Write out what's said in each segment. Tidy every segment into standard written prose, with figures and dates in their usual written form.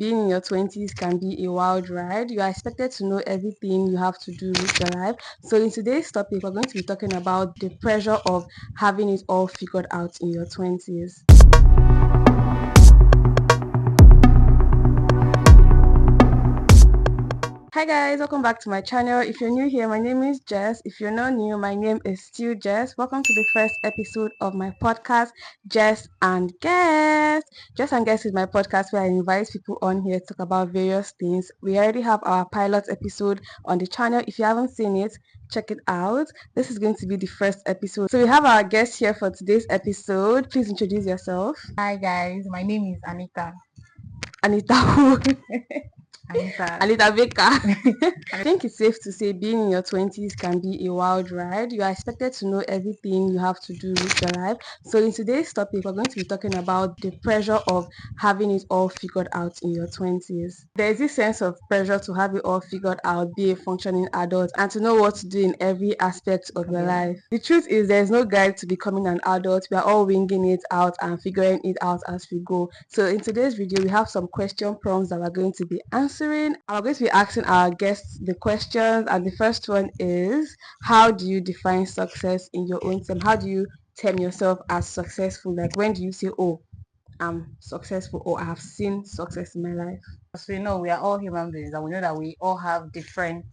Being in your 20s can be a wild ride. You are expected to know everything you have to do with your life. So in today's topic, we're going to be talking about the pressure of having it all figured out in your 20s. Hi guys, welcome back to my channel. If you're new here, my name is Jess. If you're not new, my name is still Jess. Welcome to the first episode of my podcast, Jess and Guests. Jess and Guests is my podcast where I invite people on here to talk about various things. We already have our pilot episode on the channel. If you haven't seen it, check it out. This is going to be the first episode. So we have our guest here for today's episode. Please introduce yourself. Hi guys, my name is Anita. Anita who? Anita. Anita Baker. I think it's safe to say being in your 20s can be a wild ride. You are expected to know everything you have to do with your life. So in today's topic, we're going to be talking about the pressure of having it all figured out in your 20s. There's this sense of pressure to have it all figured out, be a functioning adult, and to know what to do in every aspect of your life. The truth is there's no guide to becoming an adult. We are all winging it out and figuring it out as we go. So in today's video, we have some question prompts that we're going to be answering. And we're going to be asking our guests the questions. And the first one is, how do you define success in your own term? How do you term yourself as successful? Like, when do you say, oh, I'm successful, or I have seen success in my life? As we know, we are all human beings and we know that we all have different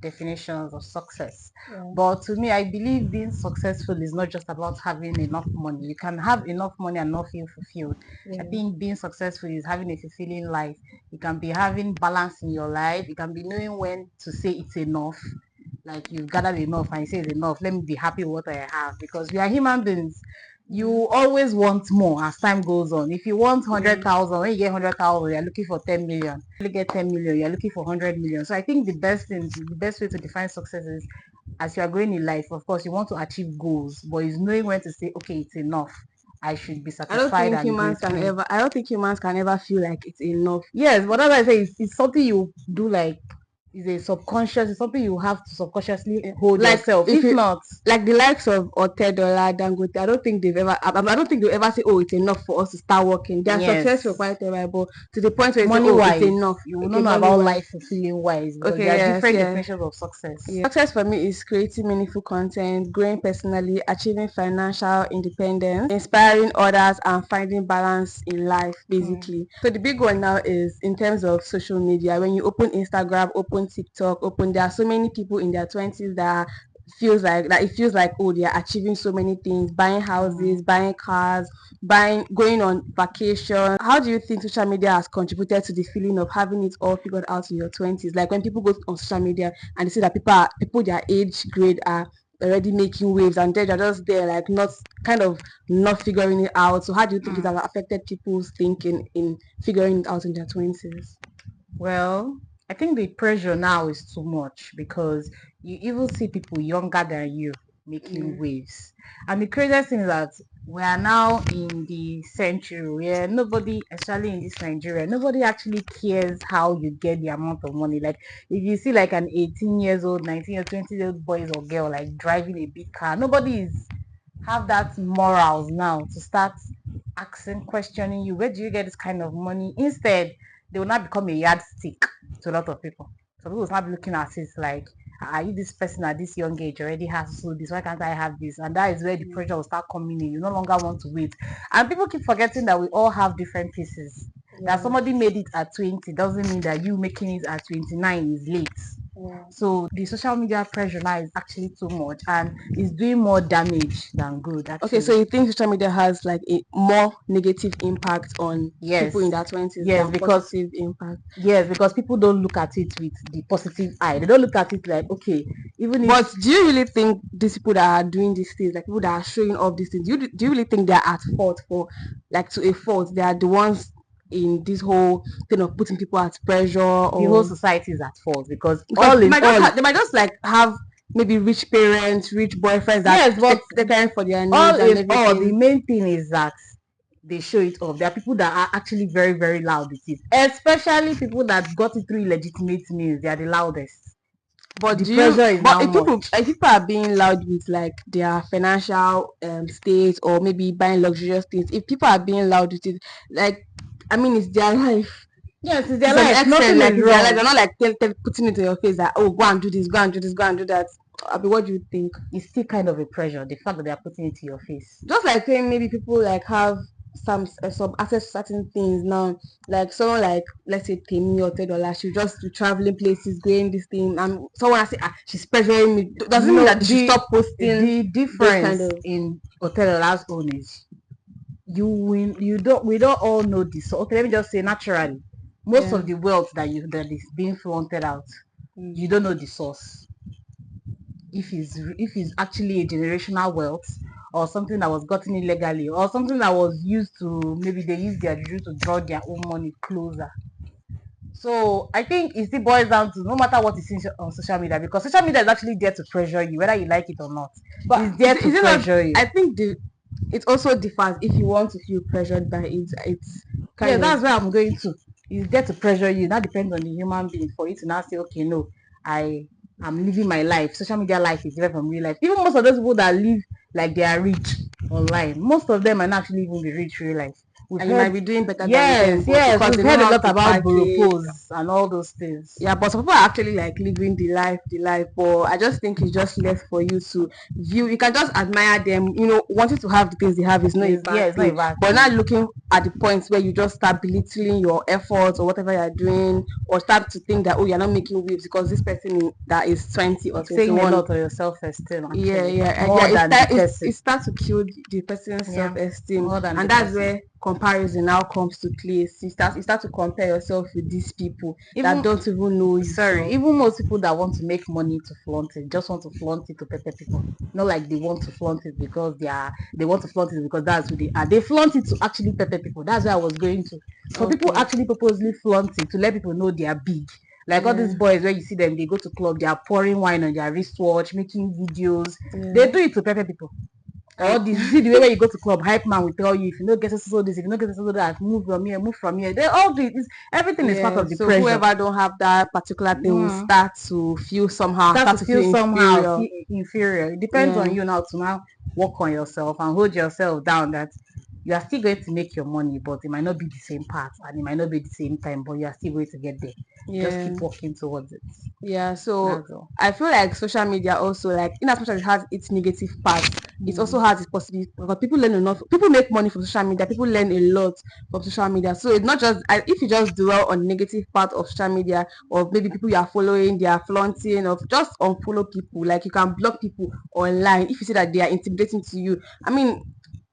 definitions of success. Yeah. But to me, I believe being successful is not just about having enough money. You can have enough money and not feel fulfilled. Yeah. I think being successful is having a fulfilling life. You can be having balance in your life. You can be knowing when to say it's enough. Like you've gathered enough and you say it's enough. Let me be happy with what I have, because we are human beings. You always want more as time goes on. If you want 100,000, when you get 100,000, you're looking for 10 million. When you get 10 million, you're looking for 100 million. So I think the best way to define success is, as you are going in life, of course, you want to achieve goals, but it's knowing when to say, okay, it's enough. I should be satisfied and grateful. I don't think humans can ever feel like it's enough. Yes, but as I say, it's something you do, like, is a subconscious, it's something you have to subconsciously hold Like, yourself. If not, like the likes of Otedola, Dangote, I don't think I don't think they'll ever say, oh, it's enough for us to start working. They're Yes. successful quite a while, but to the point where you say, money oh, wise, it's enough. you will not know about life fulfilling wise, because Okay, there are yes, different yeah. definitions of success. Yeah. Success for me is creating meaningful content, growing personally, achieving financial independence, inspiring others, and finding balance in life, basically. So the big one now is in terms of social media. When you open Instagram, open TikTok, there are so many people in their 20s that it feels like, oh, they are achieving so many things, buying houses, buying cars, going on vacation. How do you think social media has contributed to the feeling of having it all figured out in your 20s? Like when people go on social media and they see that people their age grade are already making waves, and they're just there, like not figuring it out. So how do you think it has affected people's thinking in figuring it out in their 20s? Well, I think the pressure now is too much, because you even see people younger than you making waves. And the craziest thing is that we are now in the century where nobody, especially in this Nigeria, nobody actually cares how you get the amount of money. Like if you see like an 18 years old, 19 or 20-year-old boys or girl like driving a big car, nobody is have that morals now to start asking, questioning you, where do you get this kind of money? Instead, they will not become a yardstick to a lot of people. So people will start looking at it like, are you this person at this young age already has so this? Why can't I have this? And that is where the pressure will start coming in. You no longer want to wait. And people keep forgetting that we all have different pieces. That somebody made it at 20 doesn't mean that you making it at 29 is late. So the social media pressure now is actually too much and is doing more damage than good, actually. Okay, so you think social media has like a more negative impact on people in their 20s than positive impact? Yes, because people don't look at it with the positive eye. They don't look at it like, okay, even if... But do you really think these people that are doing these things, like people that are showing off these things, do you really think they're at fault for, like, to a fault? They are the ones in this whole thing of putting people at pressure, or the whole society is at fault, because they might just like have maybe rich parents, rich boyfriends that they're caring for their needs. The main thing is that they show it off. There are people that are actually very, very loud with it, especially people that got it through legitimate means. They are the loudest. But if people are being loud with like their financial state, or maybe buying luxurious things, if people are being loud with it, like, I mean, it's their life. Yes, it's To their some life. extent, Nothing like is it's their life. wrong. They're not like putting it in your face that, oh, go and do this, go and do this, go and do that. I mean, what do you think? It's still kind of a pressure. The fact that they are putting it to your face. Just like saying maybe people like have some access to certain things now, like someone like, let's say Temi or Tedola, she just be traveling places, going this thing, and someone has say, she's pressuring me. Doesn't mean No, that they should stop posting the those kind difference of. in Otelola's own is you don't we don't all know this. So okay, let me just say naturally, most Yeah. of the wealth that is being flaunted out, Mm. you don't know the source. If it's actually a generational wealth or something that was gotten illegally or something that was used to maybe they use their juju to draw their own money closer. So I think it still boils down to no matter what is on social media, because social media is actually there to pressure you, whether you like it or not. But It's there to is it not? pressure you. I think it also differs if you want to feel pressured by it. It's Yeah, kind of. that's where I'm going to. It's there to pressure you. That depends on the human being for you to now say, okay, no, I'm living my life. Social media life is different from real life. Even most of those people that live like they are rich online, most of them are not actually even the rich real life. We've And you might heard, be doing better than them, yes, but yes, because we've they know heard a how lot to about package. boropos and all those things. Yeah, but some people are actually like living the life. But I just think it's just left for you to view. You can just admire them. Wanting to have the things they have is not a Yeah, bad it's not a thing. bad But thing. not looking at the points where you just start belittling your efforts or whatever you're doing, or start to think that, oh, you're not making waves because this person that is 20 or It's saying a 21. lot of your self-esteem Yeah, actually, yeah. more It than the start person. it starts to kill the person's Yeah, self-esteem, more than the and that's person. where comparison now comes to place. You start to compare yourself with these people that Even don't even know you. sorry, So even most people that want to make money to flaunt it just want to flaunt it to pepper people. Not like they want to flaunt it because they want to flaunt it because that's who they are. They flaunt it to actually pepper people. That's where I was going to. So people okay, actually purposely flaunt it to let people know they are big. Like all yeah, these boys where you see them, they go to club, they are pouring wine on their wristwatch, making videos. They yeah, do it to pepper people. Or and this, you see the way when you go to club, hype man will tell you if you don't get so this, if you don't get so that, move from here, move from here. They all do it. Everything is part yeah. of the So pressure. whoever don't have that particular thing will Mm. start to feel somehow, Start to start to feel feel somehow inferior. feel inferior. It depends Yeah, on you now to now work on yourself and hold yourself down that you are still going to make your money, but it might not be the same path and it might not be the same time, but you are still going to get there. Just yeah. keep working towards it. Yeah, so That's all. I feel like social media also, like, in as much as it has its negative parts, it also Mm. has its possibility because people learn enough. People make money from social media. People learn a lot from social media. So it's not just if you just dwell on negative part of social media, or maybe people you are following, they are flaunting, or just unfollow people. Like you can block people online if you see that they are intimidating to you. I mean,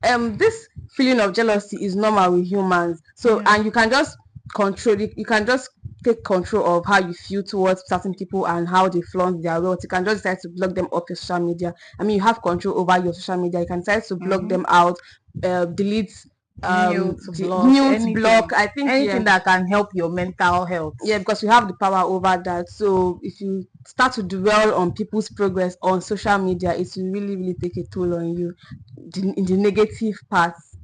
this feeling of jealousy is normal with humans. So Yeah. and you can just control it. You can just take control of how you feel towards certain people and how they flaunt their wealth. You can just decide to block them off your social media. I mean, you have control over your social media. You can decide to block Mm-hmm. them out, delete, Mute, block, mute, block. anything, I think, yeah, anything that can help your mental health. yeah, because you have the power over that. So if you start to dwell on people's progress on social media, it will really, really take a toll on you in the negative parts.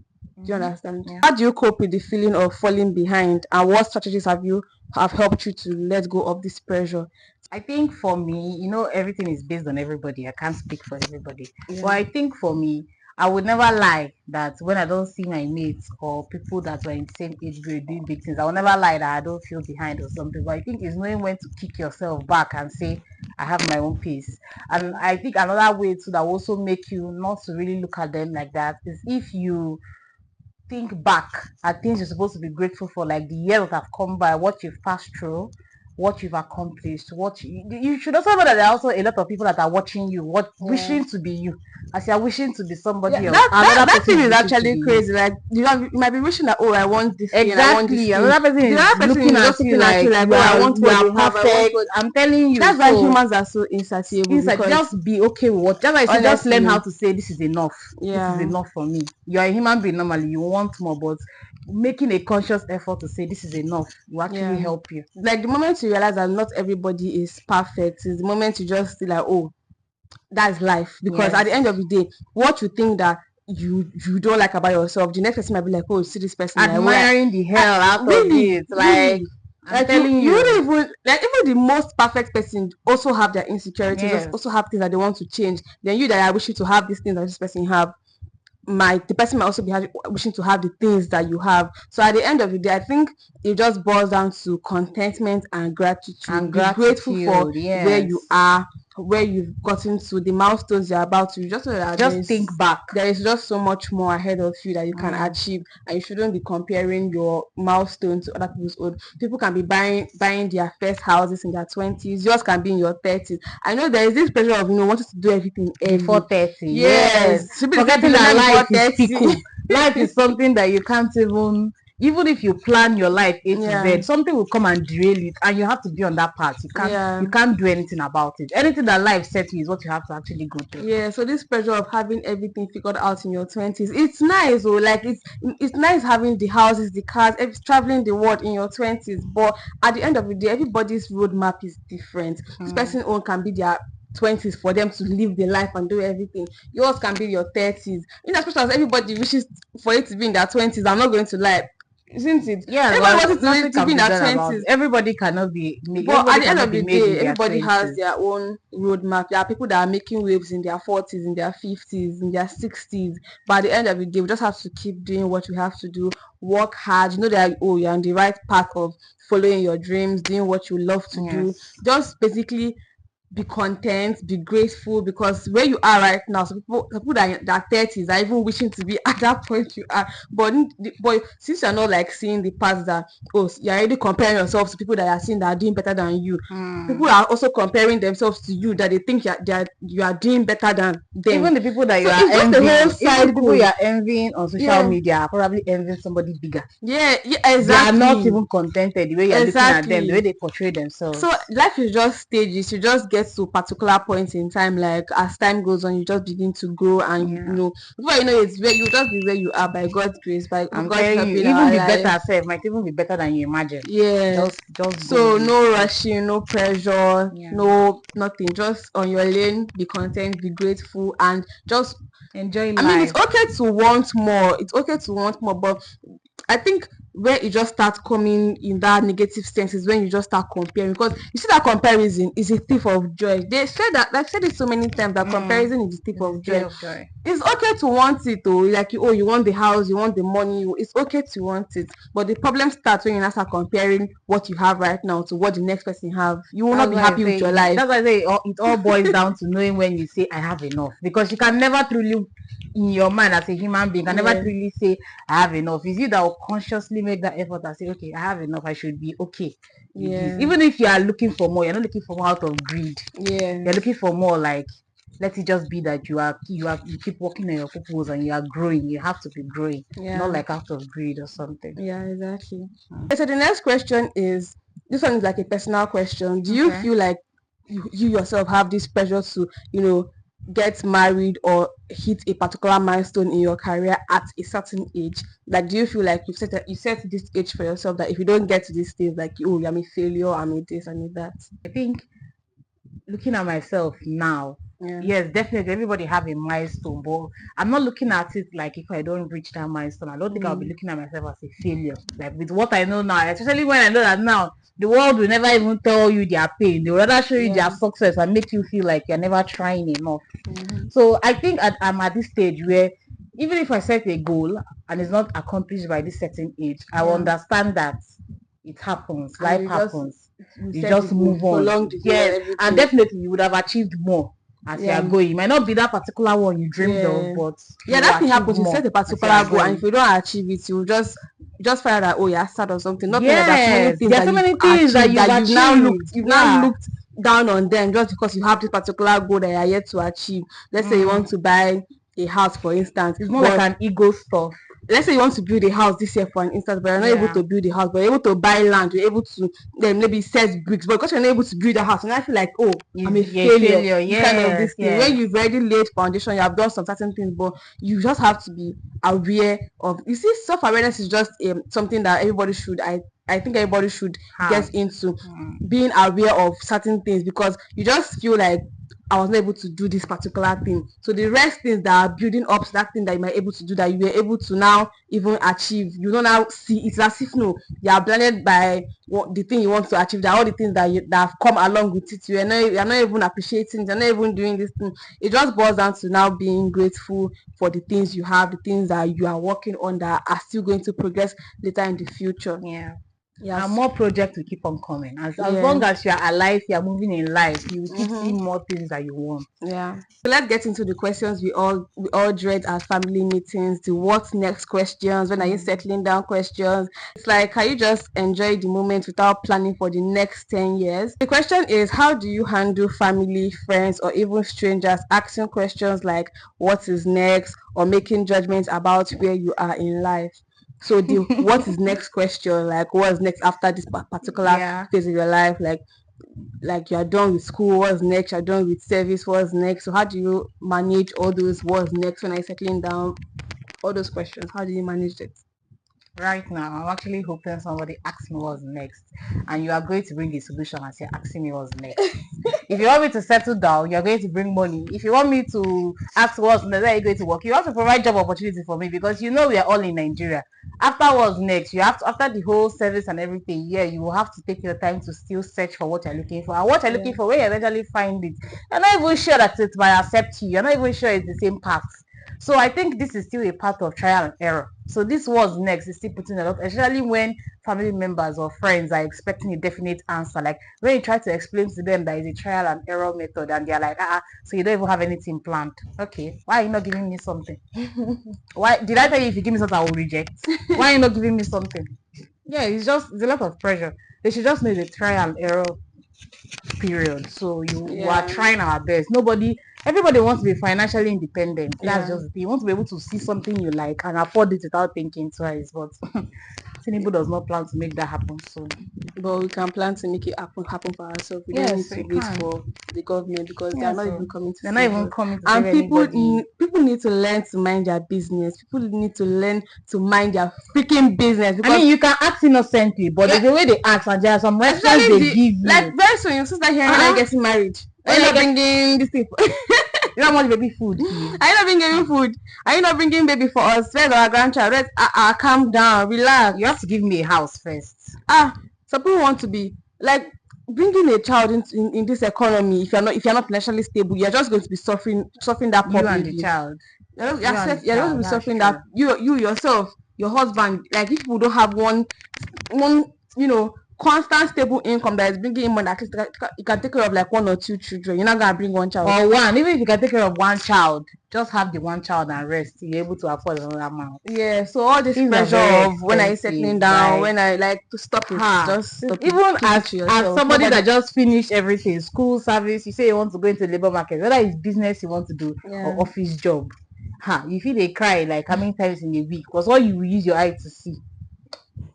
Do you Mm-hmm. understand? Yeah. How do you cope with the feeling of falling behind, and what strategies have helped you to let go of this pressure? I think for me, everything is based on everybody. I can't speak for everybody. But Yeah, I think for me, I would never lie that when I don't see my mates or people that were in the same age grade doing big things, I will never lie that I don't feel behind or something. But I think it's knowing when to kick yourself back and say, I have my own pace. And I think another way too that will also make you not to really look at them like that is if you think back at things you're supposed to be grateful for, like the years that have come by, what you've passed through, what you've accomplished, you should also know that there are also a lot of people that are watching you, what yeah. wishing to be you. As you're wishing to be Yeah, somebody else, that another that person thing is is wishing to actually be you. crazy. Like you might be wishing that, oh, I want this thing, I want this Exactly. thing. Another person The is other person looking is at just you looking at you like like, oh, I want you what are they have, I want perfect. what. I'm telling you. That's why So humans are so insatiable inside, because just be okay with what. That's why I say just learn honestly, how to say this is enough. This is yeah, enough for me. You're a human being normally. You want more, but making a conscious effort to say this is enough will actually yeah. help you. Like the moment you realize that not everybody is perfect is the moment you just feel like, oh, that's life. Because at Yes. the end of the day, what you think that you don't like about yourself, the next person might be like, oh, see this person, like, well, Admiring the hell out of really, it. Like really. I'm Like you, telling you you. wouldn't even like even the most perfect person also have their insecurities, Yes. also have things that they want to change. Then you that I wish you to have these things that this person have. the person might also be wishing to have the things that you have. So at the end of the day, I think it just boils down to contentment and gratitude. And Be grateful for gratitude, where you yes. are, where you've gotten to, the milestones you're about to. Just so that Just think back. there is just so much more ahead of you that you can achieve, and you shouldn't be comparing your milestone to other people's own. People can be buying their first houses in their 20s. Yours can be in your 30s. I know there is this pressure of wanting to do everything early. Before 30, yes. Yes, should be the same Forgetting that billionaire before life is 30. fickle. Life is something that you can't even if you plan your life A to Yeah, Z, something will come and derail it, and you have to be on that path. yeah. You can't do anything about it. Anything that life sets you is what you have to actually go through. Yeah, so this pressure of having everything figured out in your 20s, it's nice. Oh, like it's nice having the houses, the cars, traveling the world in your 20s. But at the end of the day, everybody's roadmap is different. This person own can be their 20s for them to live their life and do everything. Yours can be your 30s. In as much as everybody wishes for it to be in their 20s, I'm not going to lie. Isn't it? Yeah, Everybody well, wants nothing it to can be in be their done about 20s. it. Everybody cannot be But at everybody the end of cannot the be made day, in their everybody has 20s. their own roadmap. There are people that are making waves in their 40s, in their 50s, in their 60s. But at the end of the day, we just have to keep doing what we have to do, work hard. You know that, oh, you're on the right path of following your dreams, doing what you love to do. Yes. Just basically be content, be grateful, because where you are right now, some people that are 30s are even wishing to be at that point you are. But since you're not like seeing the past that, oh, you're already comparing yourself to people that are seeing that are doing better than you. People are also comparing themselves to you, that they think you are doing better than them. Even the people that So you are it's just a whole envying, even the people cycle. you are envying on social Yeah, media are probably envying somebody bigger. yeah, They are not exactly. even contented the way you're looking at them, the way Exactly. they portray themselves. So life is just stages. You just get to particular points in time. Like as time goes on, you just begin to grow, and Yeah. before you know it's where you just be where you are by God's grace, by I'm God telling you, helping even our the life. better self might even be better than you imagine. Yes. Just go So with it. no rushing, no pressure, Yeah. no nothing. Just on your lane, be content, be grateful, and just. Enjoy I mean, it's life. okay to want more. It's okay to want more, but I think where it just starts coming in that negative sense is when you just start comparing, because you see that comparison is a thief of joy. They said that, I've said it so many times, that comparison is a thief It's a of state joy. of joy. It's okay to want it, though. Like you want the house, you want the money. It's okay to want it, but the problem starts when you now start comparing what you have right now to what the next person have. You will not be happy with your life. That's why I say it all boils down to knowing when you say I have enough, because you can never truly in your mind as a human being can never Yeah, truly say I have enough. It's you that will consciously make that effort and say, okay, I have enough, I should be okay with this. yeah, Even if you are looking for more, you're not looking for more out of greed. yeah, You're looking for more like, let it just be that you keep working on your purpose and you are growing. You have to be growing, not yeah, like out of greed or something. yeah, exactly. Okay, so the next question is, this one is like a personal question. Do you Okay. feel like you yourself have this pressure to, get married or hit a particular milestone in your career at a certain age? Like, do you feel like you set this age for yourself, that if you don't get to this stage, like, oh, I'm a failure, I'm a this, I'm a that? I think looking at myself now, Yeah, yes, definitely everybody have a milestone, but I'm not looking at it like if I don't reach that milestone, I don't think I'll be looking at myself as a failure. Like with what I know now, especially when I know that now the world will never even tell you their pain. They will rather show you their yeah, success and make you feel like you're never trying enough. mm-hmm. So I think I'm at this stage where even if I set a goal and it's not accomplished by this certain age, I will Yeah. understand that it happens, And life you just happens. You set the just goal, move on. prolong the goal and Yes, and everything. definitely you would have achieved more as you are Yeah, going. It might not be that particular one you dreamed of, yeah, but yeah. you will That thing achieve happens. You more set a as you are particular goal, and if going. you don't achieve it, you just find out that, oh, you're sad or something. Not knowing that there are so many Yes, things there are that so you've many things that achieved, you've that achieved. you've now Yeah. looked down on them just because you have this particular goal that you're yet to achieve. Let's say you Mm. want to buy a house, for instance, It's more like but an ego stuff. let's say you want to build a house this year, for an instance, but you're not able Yeah. to build a house, but you're able to buy land, you're able to then maybe set bricks, but because you're not able to build a house, and I feel like, oh, I'm a You're a failure. failure. This kind of Yes, this thing. When yes. you've already laid foundation, you have done some certain things, but you just have to be aware of. You see, self-awareness is just something that everybody should. I think everybody should get Have. into Mm. being aware of certain things, because you just feel like I was not able to do this particular thing. So the rest things that are building up to that thing that you might able to do, that you were able to now even achieve, you don't now see. It's as if no, you are blinded by what the thing you want to achieve. That all the things that have come along with it, you're not even appreciating. You're not even doing this thing. It just boils down to now being grateful for the things you have, the things that you are working on that are still going to progress later in the future. Yeah. Yes. And more projects will keep on coming. As Yeah. long as you are alive, you are moving in life, you will keep seeing more things that you want. Yeah. So let's get into the questions we all dread at family meetings. The what next questions. When are you settling down questions? It's like, can you just enjoy the moment without planning for the next 10 years? The question is, how do you handle family, friends, or even strangers asking questions like what is next, or making judgments about where you are in life? So the what is next question, like what's next after this particular phase of your life, like you're done with school, what's next, you're done with service, what's next? So how do you manage all those what's next when I settling down, all those questions? How do you manage it? Right now, I'm actually hoping somebody asks me what's next, and you are going to bring a solution as you're asking me what's next. If you want me to settle down, you're going to bring money. If you want me to ask what's next, where are you going to work? You have to provide job opportunity for me, because you know we are all in Nigeria. After what's next, you have to, after the whole service and everything, you will have to take your time to still search for what you're looking for. And what you're looking for, when you eventually find it, you're not even sure that it might accept you. You're not even sure it's the same path. So I think this is still a part of trial and error. So this was next is still putting a lot, especially when family members or friends are expecting a definite answer. Like when you try to explain to them that it's a trial and error method, and they're like, so you don't even have anything planned. Okay, why are you not giving me something? Why did I tell you if you give me something I will reject? Why are you not giving me something? Yeah, it's a lot of pressure. They should just make a trial and error period. So you are trying our best. Everybody wants to be financially independent. That's just you want to be able to see something you like and afford it without thinking twice. But Tinubu does not plan to make that happen. So, but we can plan to make it happen for ourselves. We don't need to wait for the government, because they are not even coming to they're not even coming to and save people anybody. people need to learn to mind their business. People need to learn to mind their freaking business. I mean, you can act innocently, but the way they act, and there are some response they give you. Like very soon, you start hearing I'm getting married. Are you not bringing this thing? You don't want baby food. Are you not bringing food? Are you not bringing baby for us? Where's our grandchild? Calm down, relax. You have to give me a house first. Some people want to be like bringing a child in this economy. If you're not financially stable, you're just going to be suffering that publicly. You and the child. You're going to be suffering that. You yourself, your husband. Like if people don't have one constant stable income that is bringing in money, at least you can take care of like one or two children. You're not gonna bring one child or one. Even if you can take care of one child, just have the one child and rest. You're able to afford another amount. Yeah. So all this pressure of when I settling down, when I like to stop it, just stop even it. As somebody that just finished everything, school, service, you say you want to go into the labor market, whether it's business you want to do or office job. You feel they cry like how many times in a week? Because what you will use your eye to see.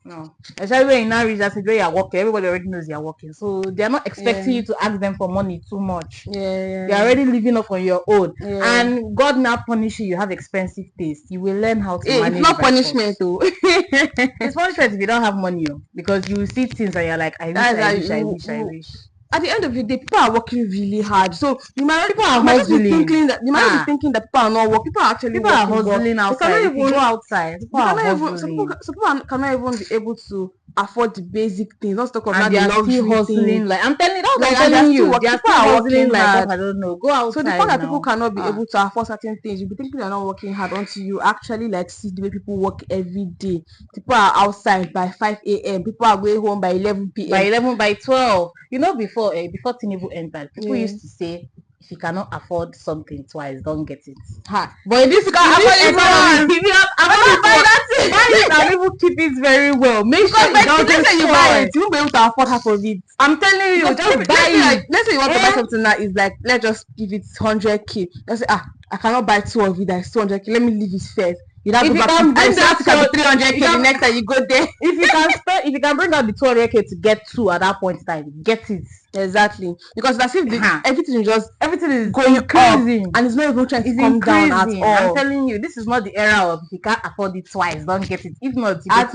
No, especially when you now reach that stage where you're working, everybody already knows you're working, so they're not expecting you to ask them for money too much. They're already living up on your own, and God now punish you. You have expensive taste. You will learn how to manage. It's not punishment though. It's punishment if you don't have money, because you see things and you're like, I wish. At the end of the day, people are working really hard. So you might be thinking that people are not working. People are actually hustling outside. If you go outside, people cannot even be able to afford the basic things. Not talk about the luxury hustling. Like I'm telling you, they are still hustling like I don't know. Go outside. So the fact that people cannot be able to afford certain things, you'll be thinking they're not working hard until you actually like see the way people work every day. People are outside by 5 a.m. People are going home by 11 p.m. by 12. You know, before Tinubu entered, people used to say, if you cannot afford something twice, don't get it. But in this economy, if you have buy it and people keep it very well. Make sure you don't just you buy it. You won't be able to afford half of it. I'm telling you, just buy it. Let's say you want to buy something that is like, let's just give it 100k. Let's say, I cannot buy 2 of it. That's 200k. Let me leave it first. You have to bring that 300k the next time you go there. If you can bring out the 200k to get 2 at that point in time, get it. Exactly, because that's if everything is going crazy and it's not even trying to come down at all. I'm telling you, this is not the era of if you can't afford it twice, don't get it. If not, you at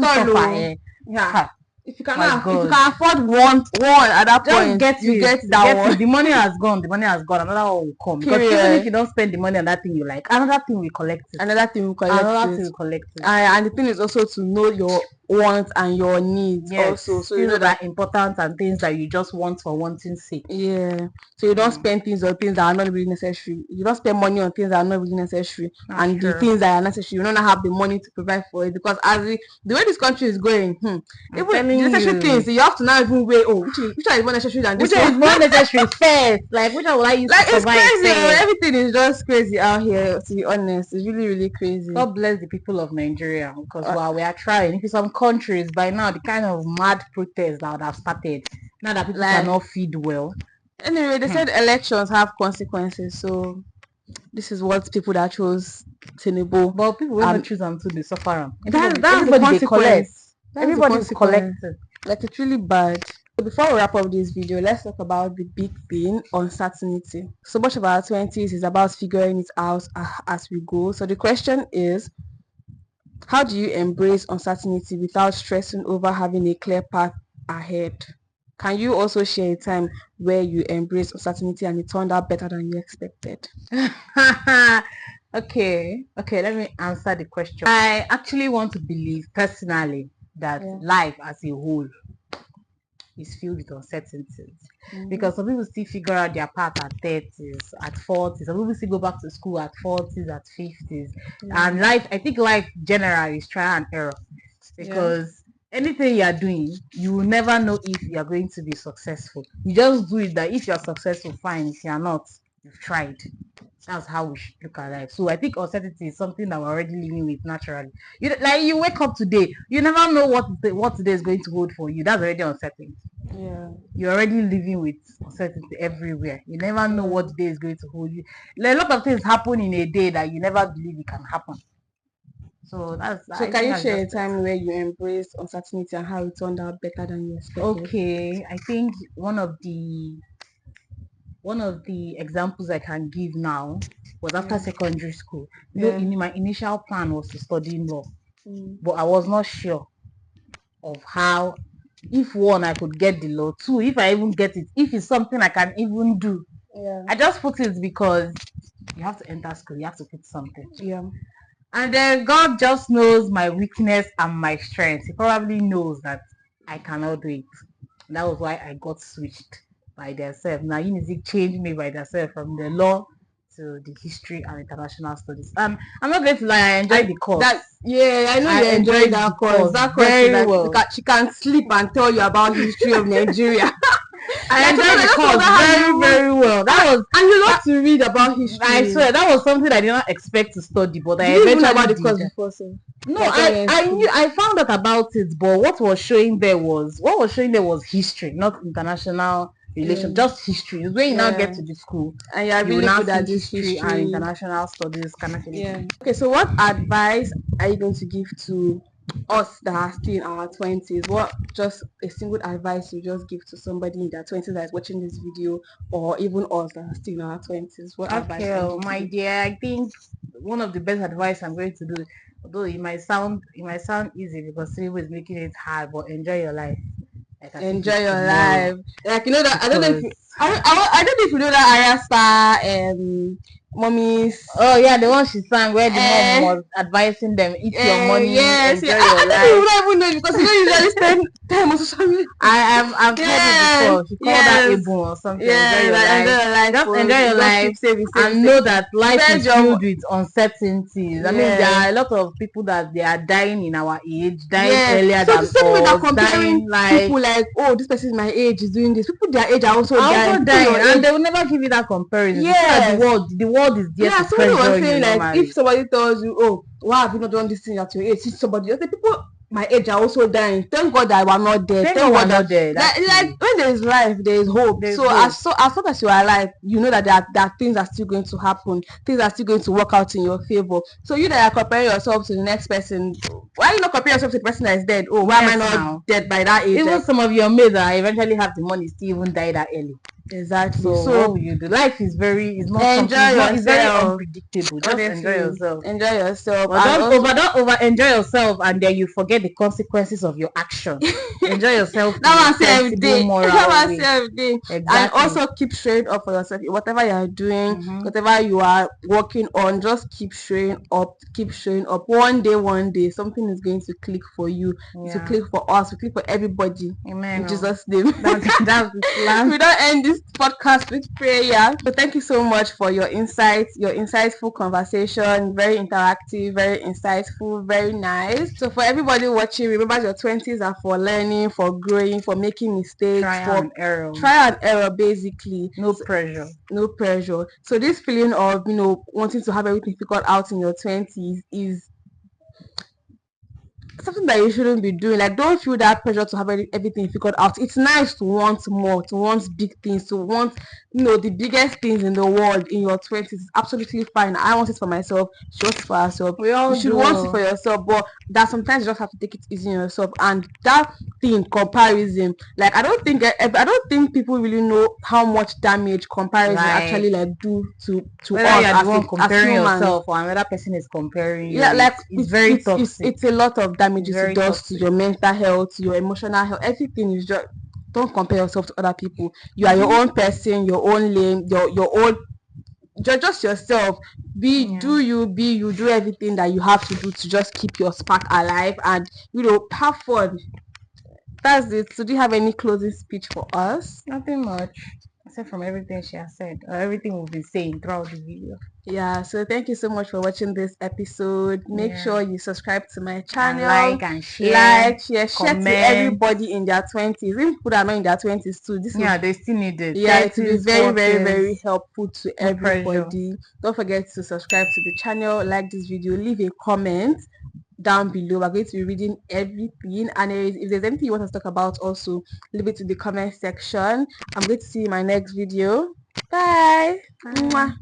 all. If you My cannot, if you God. can afford one at that Just point, get you it. get that Get one. it. The money has gone. The money has gone. Another one will come. Because even if Period. you don't spend the money on that thing you like, another thing will collect it. Another thing we collect Another it. thing will collect it. And the thing is also to know your wants and your needs Yes. also. So you Things know that that are important and things that you just want for wanting sake. yeah. So you don't spend things on things that are not really necessary. You don't spend money on things that are not really necessary. That's And the true. things that are necessary, you don't have the money to provide for it. Because as the way this country is going, I'm even telling the necessary you. things, you have to now even weigh, which are more necessary than Which this one one? is more necessary first? Like, which one will I use Like to it's survive crazy. first? Everything is just crazy out here, to be honest. It's really, really crazy. God bless the people of Nigeria, because while we are trying, if in some countries by now the kind of mad protests that would have started, now that people Like cannot feed well. anyway, they said elections have consequences, so this is what people that chose Tinubu. But people will not choose them to they suffer them. That's the Everybody they collect. consequence. That's the Everybody is consequence. collecting. Like it's really bad. So before we wrap up this video, let's talk about the big thing, uncertainty. So much of our 20s is about figuring it out as we go. So the question is, how do you embrace uncertainty without stressing over having a clear path ahead? Can you also share a time where you embraced uncertainty and it turned out better than you expected? Okay, let me answer the question. I actually want to believe personally that Yeah. life as a whole is filled with uncertainties. Because some people still figure out their path at 30s, at 40s. Some people still go back to school at 40s, at 50s. And life, I think life generally is trial and error. Because anything you are doing, you will never know if you are going to be successful. You just do it that if you are successful, fine. If you are not, you've tried. That's how we should look at life. So I think uncertainty is something that we're already living with naturally. You wake up today, you never know what today is going to hold for you. That's already uncertainty. Yeah. You're already living with uncertainty everywhere. You never know what day is going to hold you. Like, a lot of things happen in a day that you never believe it can happen. So can you share a time where you embraced uncertainty and how it turned out better than you expected? Okay, I think one of the examples I can give now was after secondary school. My initial plan was to study law, but I was not sure of how, if one, I could get the law, two, if I even get it, if it's something I can even do. I just put it because you have to enter school, you have to put something. And then God just knows my weakness and my strength. He probably knows that I cannot do it. And that was why I got switched by themselves. Now Unizik changed me by themselves from the law to the history and international studies. I'm not going to lie, I enjoyed the course. I know you enjoyed that course. That course very is like, well. she can sleep and tell you about the history of Nigeria. I enjoyed the course very, very well. And you love to read about history. I swear that was something I did not expect to study, but I eventually eventually about the did. course before, so. No, I found out about it, but what was showing there was history, not international relations, just history. It's when you now get to the school and you are really good at this history and international studies kind of thing. Okay, so what advice are you going to give to us that are still in our 20s? What just a single advice you just give to somebody in their 20s that is watching this video, or even us that are still in our 20s? What advice? Okay, my dear, I think one of the best advice I'm going to do, although it might sound easy because Tinubu is making it hard, but enjoy your life. Enjoy your life. Like, you know that, I don't know if you, I don't know if you know that Arya Star Mommy's. Oh yeah, the one she sang where the mom was advising them, eat your money, enjoy your life. I don't even know because you don't usually spend time on social media. I've heard it before. She called that Ebo or something. Enjoy your life. Just enjoy your life and know that life is filled with uncertainties. I mean, there are a lot of people that they are dying in our age, dying earlier than us, dying like people like, oh, this person my age is doing this. People their age are also dying, and they will never give you that comparison. Yeah, the world is there to somebody was saying like, normally. if somebody tells you, oh, why have you not done this thing at your age? See somebody, the people my age are also dying. Thank God that we're not dead. Thank God not dead. Like when there is life, there is hope. As long as you are alive, you know that things are still going to happen. Things are still going to work out in your favor. So you that are comparing yourself to the next person, why are you not comparing yourself to the person that is dead? Oh, why am I not dead by that age? Even some of your mates that eventually have the money still even die that early. Exactly. So what So will you do? Life is very, it's not something, enjoy it's very yourself. unpredictable. Just enjoy Honestly, yourself. enjoy yourself, But and also don't over enjoy yourself and then you forget the consequences of your action. Enjoy yourself in a that one save sensible, day. That moral one way. save day. And Exactly. also keep showing up for yourself. Whatever you are doing, Mm-hmm. whatever you are working on, just keep showing up. Keep showing up. One day, something is going to click for you. It will Yeah. click for us. It will click for everybody. Amen. In Oh. Jesus' name. That's the plan. We don't end this podcast with prayer. So thank you so much for your insights, your insightful conversation. Very interactive, very insightful, very nice. So for everybody watching, remember your 20s are for learning, for growing, for making mistakes, Trial for and error. trial and error basically. No So, pressure. no pressure. So this feeling of wanting to have everything figured out in your 20s is something that you shouldn't be doing. Like, don't feel that pressure to have everything figured out. It's nice to want more, to want big things, to want the biggest things in the world in your 20s. It's absolutely fine. I want it for myself. She wants it for herself. We You all should do. want it for yourself, but that sometimes you just have to take it easy on yourself. And that thing, comparison, like I don't think people really know how much damage comparison Like actually like do to whether us you're the one as comparing humans. yourself or another person is comparing you, Yeah, like it's very toxic. it's a lot of It's damages it very does to toxic. your mental health, to your emotional health. Everything is just, don't compare yourself to other people. You are your Mm-hmm. own person, your own lane, your own. Just yourself. Yeah. Be you. Do everything that you have to do to just keep your spark alive, and have fun. That's it. So do you have any closing speech for us? Nothing much. Except from everything she has said, or everything we've been saying throughout the video. Yeah, so thank you so much for watching this episode. Make Yeah. sure you subscribe to my And channel, like and share, like, share to comment. everybody in their 20s, even people that are not in their 20s too. This will, Yeah, they still need it. yeah, it will be 30s, very, very, 40s, very helpful to no pressure. everybody. Don't forget to subscribe to the channel, like this video, leave a comment down below. We're going to be reading everything, and if there's anything you want us to talk about, also leave it in the comment section. I'm going to see you in my next video. Bye. Bye. Mwah.